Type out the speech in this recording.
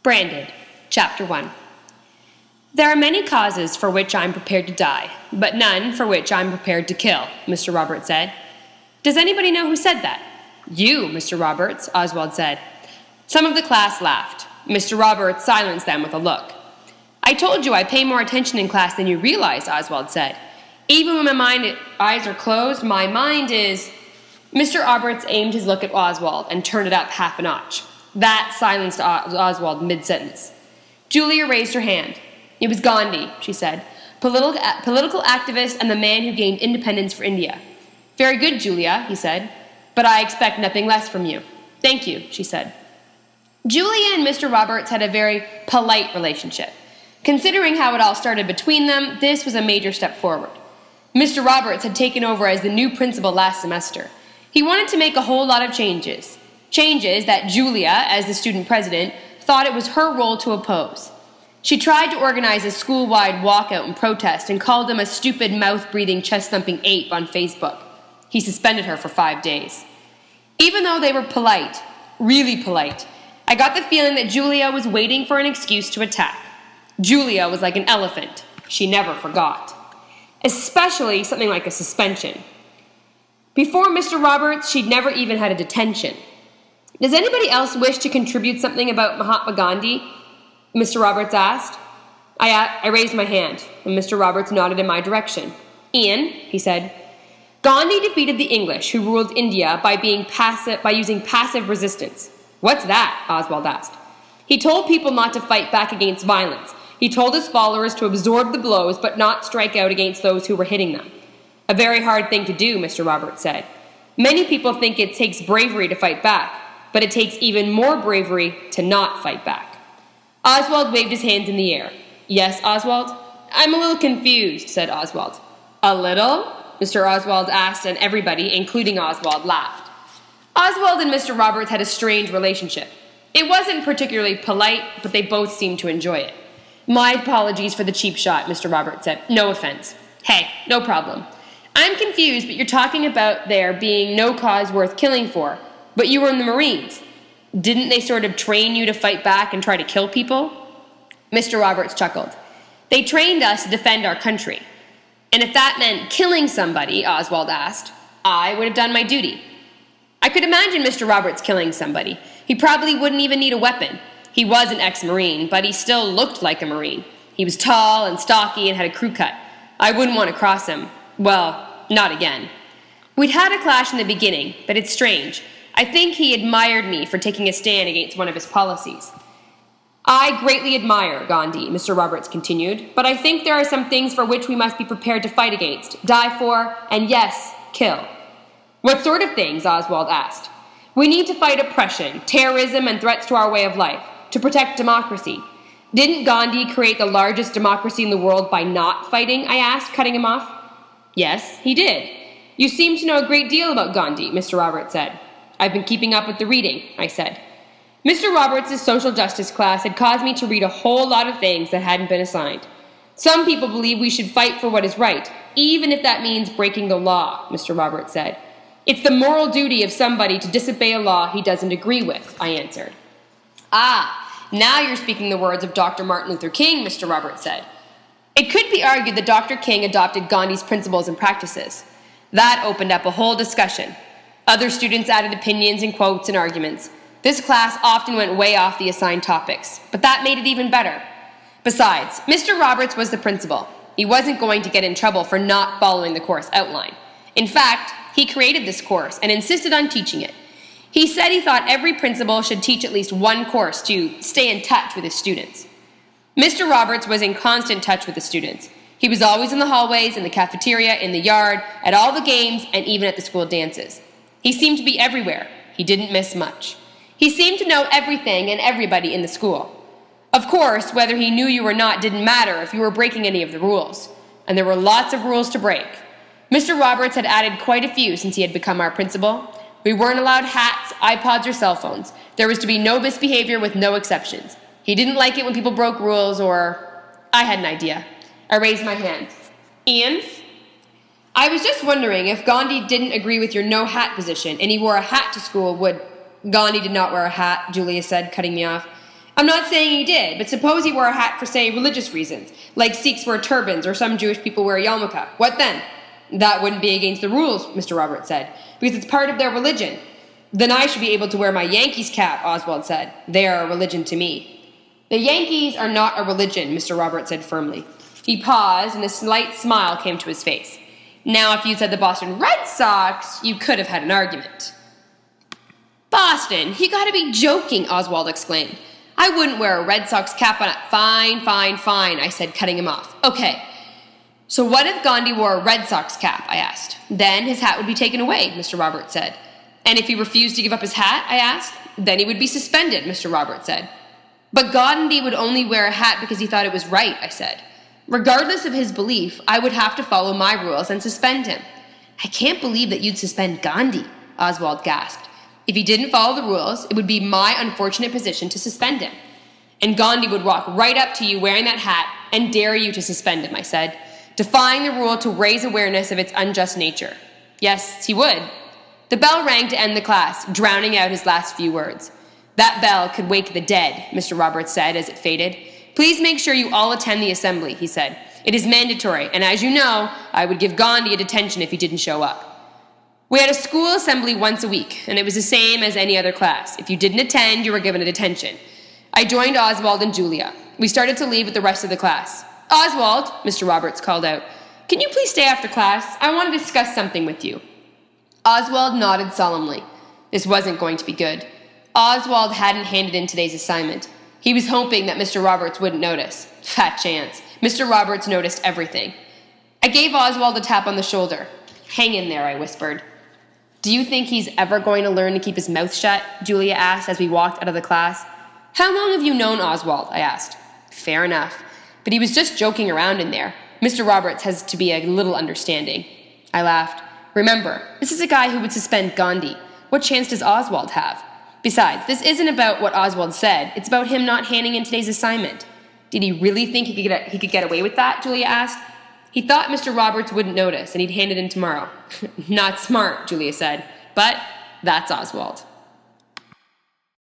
Branded, Chapter 1. There are many causes for which I am prepared to die, but none for which I am prepared to kill, Mr. Roberts said. Does anybody know who said that? You, Mr. Roberts, Oswald said. Some of the class laughed. Mr. Roberts silenced them with a look. I told you I pay more attention in class than you realize, Oswald said. Even when my eyes are closed, my mind is... Mr. Roberts aimed his look at Oswald and turned it up half a notch. That silenced Oswald mid-sentence. Julia raised her hand. It was Gandhi, she said, political activist and the man who gained independence for India. Very good, Julia, he said, but I expect nothing less from you. Thank you, she said. Julia and Mr. Roberts had a very polite relationship. Considering how it all started between them, this was a major step forward. Mr. Roberts had taken over as the new principal last semester. He wanted to make a whole lot of changes. Changes that Julia, as the student president, thought it was her role to oppose. She tried to organize a school-wide walkout and protest and called him a stupid, mouth-breathing, chest-thumping ape on Facebook. He suspended her for 5 days. Even though they were polite, really polite, I got the feeling that Julia was waiting for an excuse to attack. Julia was like an elephant. She never forgot. Especially something like a suspension. Before Mr. Roberts, she'd never even had a detention. Does anybody else wish to contribute something about Mahatma Gandhi? Mr. Roberts asked. I raised my hand, and Mr. Roberts nodded in my direction. Ian, he said, Gandhi defeated the English, who ruled India, by using passive resistance. What's that? Oswald asked. He told people not to fight back against violence. He told his followers to absorb the blows, but not strike out against those who were hitting them. A very hard thing to do, Mr. Roberts said. Many people think it takes bravery to fight back, but it takes even more bravery to not fight back. Oswald waved his hands in the air. Yes, Oswald? I'm a little confused, said Oswald. A little? Mr. Oswald asked, and everybody, including Oswald, laughed. Oswald and Mr. Roberts had a strange relationship. It wasn't particularly polite, but they both seemed to enjoy it. My apologies for the cheap shot, Mr. Roberts said. No offense. Hey, no problem. I'm confused, but you're talking about there being no cause worth killing for. But you were in the Marines. Didn't they sort of train you to fight back and try to kill people? Mr. Roberts chuckled. They trained us to defend our country. And if that meant killing somebody, Oswald asked, I would have done my duty. I could imagine Mr. Roberts killing somebody. He probably wouldn't even need a weapon. He was an ex-Marine, but he still looked like a Marine. He was tall and stocky and had a crew cut. I wouldn't want to cross him. Well, not again. We'd had a clash in the beginning, but it's strange. I think he admired me for taking a stand against one of his policies. I greatly admire Gandhi, Mr. Roberts continued, but I think there are some things for which we must be prepared to fight against, die for, and yes, kill. What sort of things? Oswald asked. We need to fight oppression, terrorism, and threats to our way of life, to protect democracy. Didn't Gandhi create the largest democracy in the world by not fighting? I asked, cutting him off. Yes, he did. You seem to know a great deal about Gandhi, Mr. Roberts said. I've been keeping up with the reading, I said. Mr. Roberts' social justice class had caused me to read a whole lot of things that hadn't been assigned. Some people believe we should fight for what is right, even if that means breaking the law, Mr. Roberts said. It's the moral duty of somebody to disobey a law he doesn't agree with, I answered. Ah, now you're speaking the words of Dr. Martin Luther King, Mr. Roberts said. It could be argued that Dr. King adopted Gandhi's principles and practices. That opened up a whole discussion. Other students added opinions and quotes and arguments. This class often went way off the assigned topics, but that made it even better. Besides, Mr. Roberts was the principal. He wasn't going to get in trouble for not following the course outline. In fact, he created this course and insisted on teaching it. He said he thought every principal should teach at least one course to stay in touch with his students. Mr. Roberts was in constant touch with the students. He was always in the hallways, in the cafeteria, in the yard, at all the games, and even at the school dances. He seemed to be everywhere. He didn't miss much. He seemed to know everything and everybody in the school. Of course, whether he knew you or not didn't matter if you were breaking any of the rules. And there were lots of rules to break. Mr. Roberts had added quite a few since he had become our principal. We weren't allowed hats, iPods, or cell phones. There was to be no misbehavior with no exceptions. He didn't like it when people broke rules or... I had an idea. I raised my hand. Ian? I was just wondering if Gandhi didn't agree with your no-hat position and he wore a hat to school, would... Gandhi did not wear a hat, Julia said, cutting me off. I'm not saying he did, but suppose he wore a hat for, say, religious reasons, like Sikhs wear turbans or some Jewish people wear a yarmulke. What then? That wouldn't be against the rules, Mr. Roberts said, because it's part of their religion. Then I should be able to wear my Yankees cap, Oswald said. They are a religion to me. The Yankees are not a religion, Mr. Roberts said firmly. He paused, and a slight smile came to his face. Now, if you'd said the Boston Red Sox, you could have had an argument. Boston, you gotta be joking, Oswald exclaimed. I wouldn't wear a Red Sox cap on it. Fine, I said, cutting him off. Okay, so what if Gandhi wore a Red Sox cap, I asked. Then his hat would be taken away, Mr. Roberts said. And if he refused to give up his hat, I asked, then he would be suspended, Mr. Roberts said. But Gandhi would only wear a hat because he thought it was right, I said. Regardless of his belief, I would have to follow my rules and suspend him. I can't believe that you'd suspend Gandhi, Oswald gasped. If he didn't follow the rules, it would be my unfortunate position to suspend him. And Gandhi would walk right up to you wearing that hat and dare you to suspend him, I said, defying the rule to raise awareness of its unjust nature. Yes, he would. The bell rang to end the class, drowning out his last few words. That bell could wake the dead, Mr. Roberts said as it faded. Please make sure you all attend the assembly, he said. It is mandatory, and as you know, I would give Gandhi a detention if he didn't show up. We had a school assembly once a week, and it was the same as any other class. If you didn't attend, you were given a detention. I joined Oswald and Julia. We started to leave with the rest of the class. Oswald, Mr. Roberts called out, can you please stay after class? I want to discuss something with you. Oswald nodded solemnly. This wasn't going to be good. Oswald hadn't handed in today's assignment. He was hoping that Mr. Roberts wouldn't notice. Fat chance. Mr. Roberts noticed everything. I gave Oswald a tap on the shoulder. Hang in there, I whispered. Do you think he's ever going to learn to keep his mouth shut? Julia asked as we walked out of the class. How long have you known Oswald? I asked. Fair enough. But he was just joking around in there. Mr. Roberts has to be a little understanding. I laughed. Remember, this is a guy who would suspend Gandhi. What chance does Oswald have? Besides, this isn't about what Oswald said. It's about him not handing in today's assignment. Did he really think he could get away with that? Julia asked. He thought Mr. Roberts wouldn't notice, and he'd hand it in tomorrow. Not smart, Julia said. But that's Oswald.